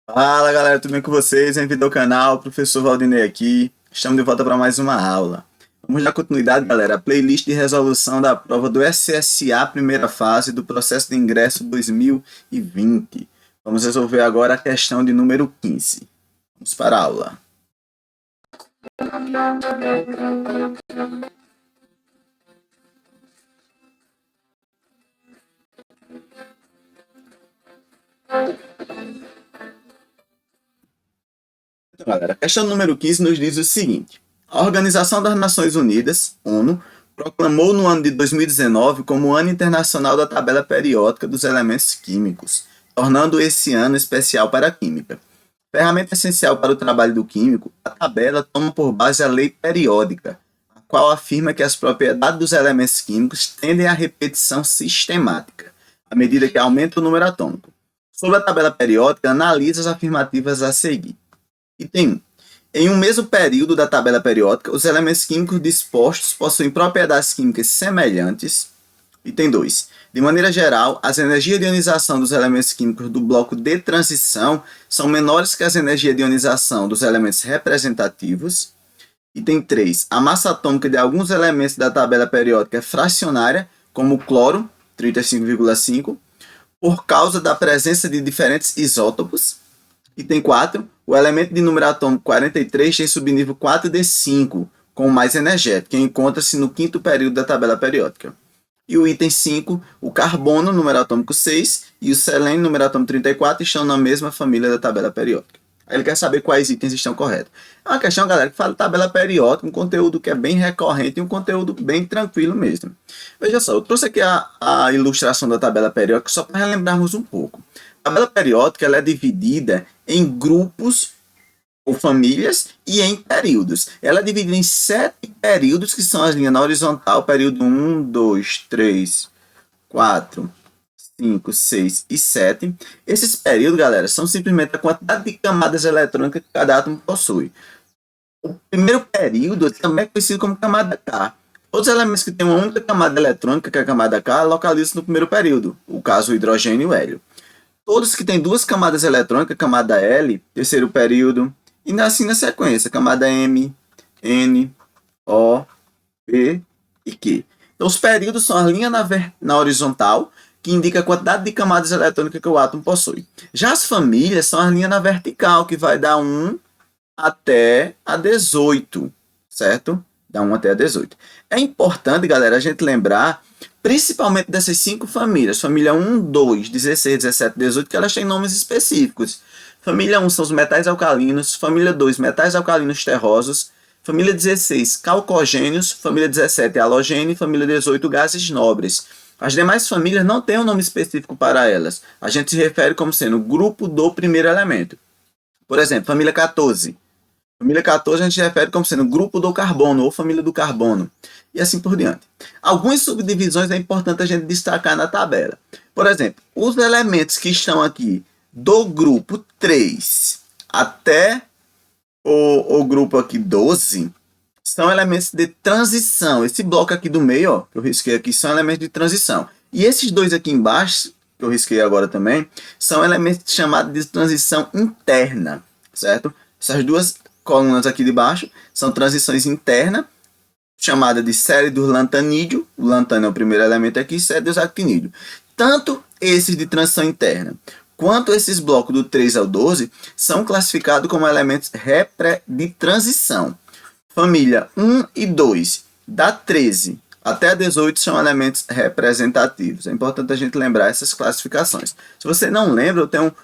Fala galera, tudo bem com vocês? Bem-vindo ao canal, professor Valdinei aqui. Estamos de volta para mais uma aula. Vamos dar continuidade, galera, à playlist de resolução da prova do SSA primeira fase do processo de ingresso 2020. Vamos resolver agora a questão de número 15. Vamos para a aula. Então, galera, a questão número 15 nos diz o seguinte: a Organização das Nações Unidas, ONU, proclamou no ano de 2019 como o Ano Internacional da Tabela Periódica dos Elementos Químicos, tornando esse ano especial para a química. Ferramenta essencial para o trabalho do químico, a tabela toma por base a lei periódica, a qual afirma que as propriedades dos elementos químicos tendem à repetição sistemática, à medida que aumenta o número atômico. Sobre a tabela periódica, analisa as afirmativas a seguir. Item 1. Em um mesmo período da tabela periódica, os elementos químicos dispostos possuem propriedades químicas semelhantes. Item 2. De maneira geral, as energias de ionização dos elementos químicos do bloco de transição são menores que as energias de ionização dos elementos representativos. Item 3. A massa atômica de alguns elementos da tabela periódica é fracionária, como o cloro, 35,5, por causa da presença de diferentes isótopos. Item 4. O elemento de número atômico 43 tem subnível 4d5, com o mais energético, que encontra-se no quinto período da tabela periódica. E o item 5, o carbono, número atômico 6, e o selênio, número atômico 34, estão na mesma família da tabela periódica. Aí ele quer saber quais itens estão corretos. É uma questão, galera, que fala de tabela periódica, um conteúdo que é bem recorrente e um conteúdo bem tranquilo mesmo. Veja só, eu trouxe aqui a ilustração da tabela periódica só para relembrarmos um pouco. A tabela periódica ela é dividida em grupos ou famílias e em períodos. Ela é dividida em 7 períodos, que são as linhas na horizontal, período 1, 2, 3, 4, 5, 6 e 7. Esses períodos, galera, são simplesmente a quantidade de camadas eletrônicas que cada átomo possui. O primeiro período também é conhecido como camada K. Todos os elementos que têm uma única camada eletrônica, que é a camada K, localizam no primeiro período, o caso o hidrogênio e o hélio. Todos que têm duas camadas eletrônicas, camada L, terceiro período, e assim na sequência, camada M, N, O, P e Q. Então, os períodos são as linhas na horizontal, que indica a quantidade de camadas eletrônicas que o átomo possui. Já as famílias são as linhas na vertical, que vai dar 1 até a 18, certo? Da 1 até a 18. É importante, galera, a gente lembrar principalmente dessas 5 famílias, família 1, 2, 16, 17, 18, que elas têm nomes específicos. Família 1 são os metais alcalinos, família 2, metais alcalinos terrosos, família 16, calcogênios, família 17, halogênio, família 18, gases nobres. As demais famílias não têm um nome específico para elas. A gente se refere como sendo o grupo do primeiro elemento. Por exemplo, família 14. Família 14 a gente refere como sendo grupo do carbono ou família do carbono. E assim por diante. Algumas subdivisões é importante a gente destacar na tabela. Por exemplo, os elementos que estão aqui do grupo 3 até o grupo aqui 12 são elementos de transição. Esse bloco aqui do meio, ó, que eu risquei aqui, são elementos de transição. E esses dois aqui embaixo, que eu risquei agora também, são elementos chamados de transição interna, certo? Essas duas colunas aqui de baixo são transições internas, chamada de série do lantanídeo. O lantânio é o primeiro elemento aqui, série dos actinídeos. Tanto esses de transição interna quanto esses blocos do 3 ao 12 são classificados como elementos de transição. Família 1 e 2, da 13 até a 18, são elementos representativos. É importante a gente lembrar essas classificações. Se você não lembra, eu tenho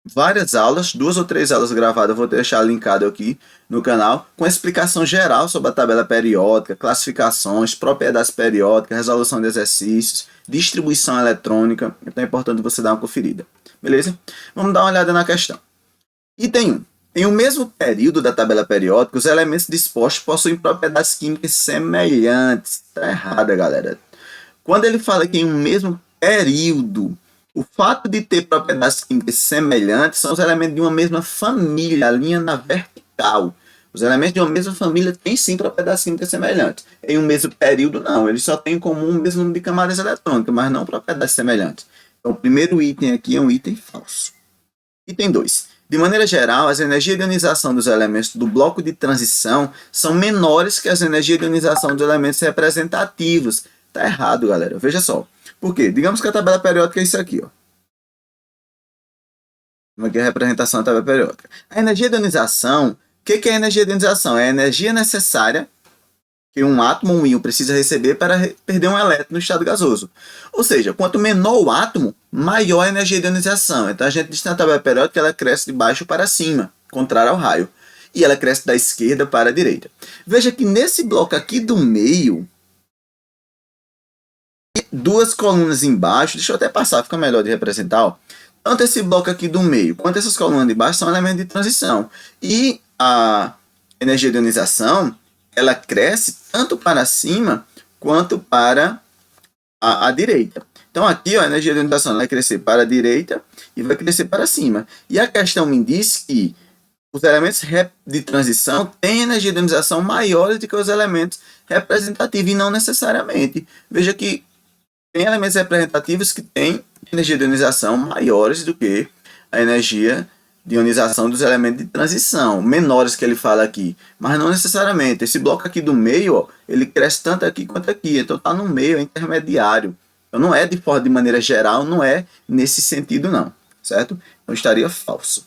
várias aulas, 2 ou 3 aulas gravadas, eu vou deixar linkado aqui no canal, com explicação geral sobre a tabela periódica, classificações, propriedades periódicas, resolução de exercícios, distribuição eletrônica. Então é importante você dar uma conferida. Beleza? Vamos dar uma olhada na questão. Item 1. Em um mesmo período da tabela periódica, os elementos dispostos possuem propriedades químicas semelhantes. Está errada, galera. Quando ele fala que em um mesmo período, o fato de ter propriedades químicas semelhantes são os elementos de uma mesma família, a linha na vertical. Os elementos de uma mesma família têm sim propriedades químicas semelhantes. Em um mesmo período, não. Eles só têm em comum o mesmo número de camadas eletrônicas, mas não propriedades semelhantes. Então, o primeiro item aqui é um item falso. Item 2. De maneira geral, as energias de ionização dos elementos do bloco de transição são menores que as energias de ionização dos elementos representativos. Tá errado, galera. Veja só. Por quê? Digamos que a tabela periódica é isso aqui, ó. Aqui é a representação da tabela periódica. A energia de ionização, o que é a energia de ionização? É a energia necessária que um átomo ou um íon precisa receber para perder um elétron no estado gasoso. Ou seja, quanto menor o átomo, maior a energia de ionização. Então a gente diz na tabela periódica que ela cresce de baixo para cima, contrário ao raio. E ela cresce da esquerda para a direita. Veja que nesse bloco aqui do meio, duas colunas embaixo, deixa eu até passar, fica melhor de representar, ó. Tanto esse bloco aqui do meio quanto essas colunas de baixo são elementos de transição. E a energia de ionização, ela cresce tanto para cima quanto para a direita. Então aqui, ó, a energia de ionização vai crescer para a direita e vai crescer para cima. E a questão me diz que os elementos de transição têm energia de ionização maiores do que os elementos representativos, e não necessariamente. Veja que tem elementos representativos que têm energia de ionização maiores do que a energia de ionização dos elementos de transição, menores que ele fala aqui, mas não necessariamente. Esse bloco aqui do meio, ó, ele cresce tanto aqui quanto aqui, então está no meio, é intermediário. Então não é de maneira geral, não é nesse sentido não, certo? Então estaria falso.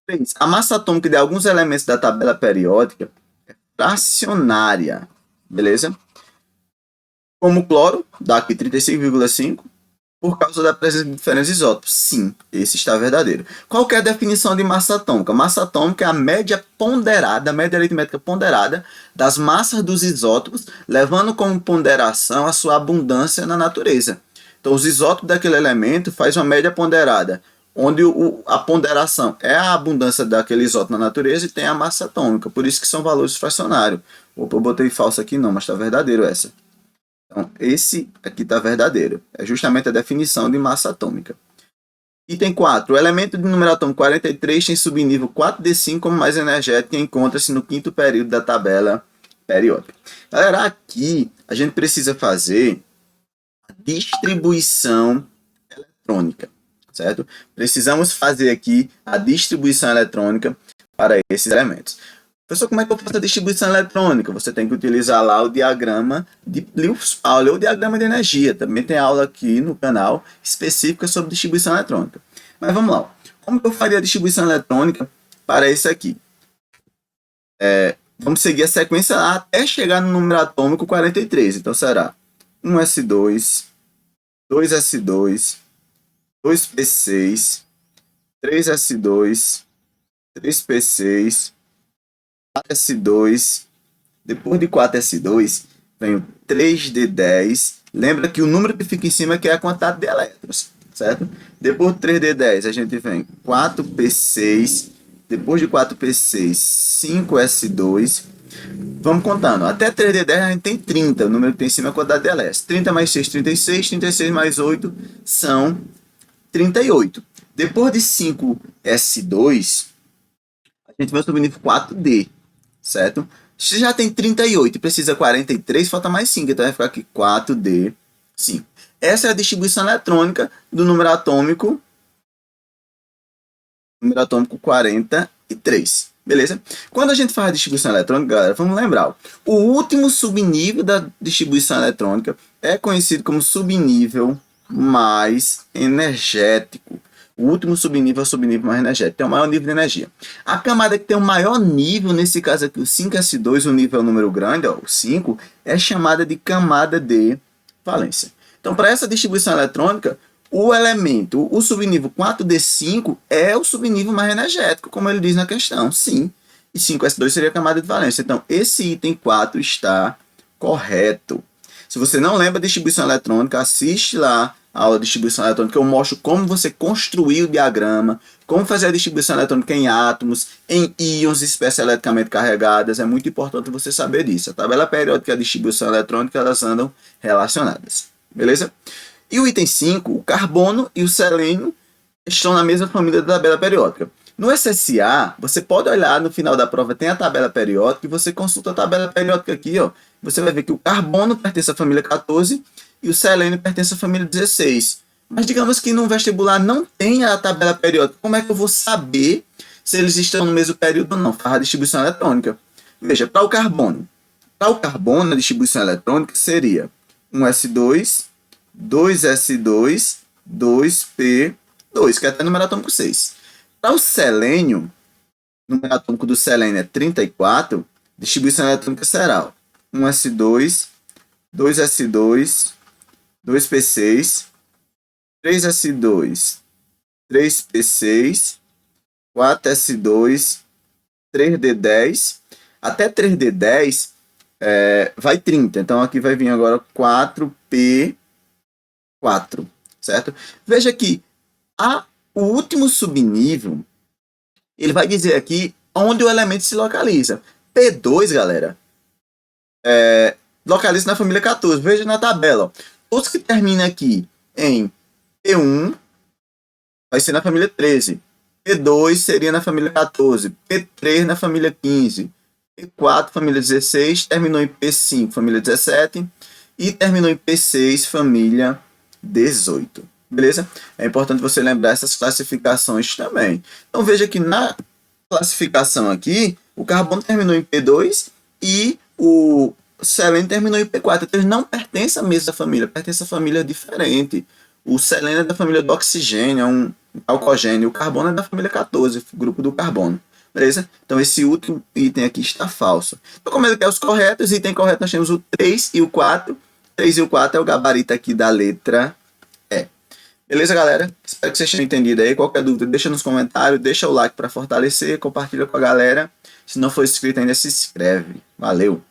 3. A massa atômica de alguns elementos da tabela periódica é fracionária, beleza? Como o cloro, dá aqui 35,5, por causa da presença de diferentes isótopos. Sim, esse está verdadeiro. Qual que é a definição de massa atômica? Massa atômica é a média ponderada, a média aritmética ponderada das massas dos isótopos, levando como ponderação a sua abundância na natureza. Então, os isótopos daquele elemento faz uma média ponderada, onde a ponderação é a abundância daquele isótopo na natureza e tem a massa atômica. Por isso que são valores fracionários. Opa, eu botei falso aqui não, mas está verdadeiro essa. Então, esse aqui está verdadeiro. É justamente a definição de massa atômica. Item 4. O elemento de número atômico 43 tem subnível 4d5 como mais energético e encontra-se no quinto período da tabela periódica. Galera, aqui a gente precisa fazer a distribuição eletrônica, certo? Precisamos fazer aqui a distribuição eletrônica para esses elementos. Professor, como é que eu faço a distribuição eletrônica? Você tem que utilizar lá o diagrama de Lewis-Pauli ou o diagrama de energia. Também tem aula aqui no canal específica sobre distribuição eletrônica. Mas vamos lá. Como que eu faria a distribuição eletrônica para esse aqui? Vamos seguir a sequência lá até chegar no número atômico 43. Então será 1s2, 2s2, 2p6, 3s2, 3p6, 4s2, depois de 4s2, vem o 3d10. Lembra que o número que fica em cima aqui é a quantidade de elétrons, certo? Depois do 3d10, a gente vem 4p6, depois de 4p6, 5s2. Vamos contando. Até 3d10 a gente tem 30, o número que tem em cima é a quantidade de elétrons. 30 mais 6, 36, 36 mais 8 são 38. Depois de 5s2, a gente vai subir nível 4d. Certo? Se já tem 38 e precisa 43, falta mais 5. Então vai ficar aqui 4d5. Essa é a distribuição eletrônica do número atômico 43. Beleza? Quando a gente faz a distribuição eletrônica, galera, vamos lembrar. O último subnível da distribuição eletrônica é conhecido como subnível mais energético. O último subnível é o subnível mais energético, tem o maior nível de energia. A camada que tem o maior nível, nesse caso aqui, o 5s2, o nível é o número grande, ó, o 5, é chamada de camada de valência. Então, para essa distribuição eletrônica, o elemento, o subnível 4d5 é o subnível mais energético, como ele diz na questão, sim. E 5s2 seria a camada de valência. Então, esse item 4 está correto. Se você não lembra da distribuição eletrônica, assiste lá a aula de distribuição eletrônica, eu mostro como você construir o diagrama, como fazer a distribuição eletrônica em átomos, em íons, espécies eletricamente carregadas. É muito importante você saber disso. A tabela periódica e a distribuição eletrônica, elas andam relacionadas. Beleza? E o item 5, o carbono e o selênio estão na mesma família da tabela periódica. No SSA, você pode olhar no final da prova, tem a tabela periódica, e você consulta a tabela periódica aqui, ó. Você vai ver que o carbono pertence à família 14 e o selênio pertence à família 16. Mas digamos que no vestibular não tem a tabela periódica. Como é que eu vou saber se eles estão no mesmo período ou não, faz a distribuição eletrônica. Veja, para o carbono. Para o carbono, a distribuição eletrônica seria 1s2, 2s2, 2p2, que é até número atômico 6. Para o selênio, o número atômico do selênio é 34, distribuição eletrônica será 1s2, 2s2, 2p6, 3s2, 3p6, 4s2, 3d10, até 3d10 vai 30. Então aqui vai vir agora 4p4, certo? Veja que o último subnível, ele vai dizer aqui onde o elemento se localiza. P2, galera, localiza na família 14. Veja na tabela, ó. Todos que terminam aqui em P1 vai ser na família 13. P2 seria na família 14. P3 na família 15. P4, família 16. Terminou em P5, família 17. E terminou em P6, família 18. Beleza? É importante você lembrar essas classificações também. Então veja que na classificação aqui, o carbono terminou em P2 e o selênio terminou em P4. Então eles não pertencem à mesma família, pertencem a família diferente. O selênio é da família do oxigênio, é um alcogênio. O carbono é da família 14, grupo do carbono. Beleza? Então esse último item aqui está falso. Então como ele quer os corretos, item correto nós temos o 3 e o 4. 3 e o 4 é o gabarito aqui da letra E. Beleza, galera? Espero que vocês tenham entendido aí. Qualquer dúvida, deixa nos comentários, deixa o like para fortalecer, compartilha com a galera. Se não for inscrito ainda, se inscreve. Valeu!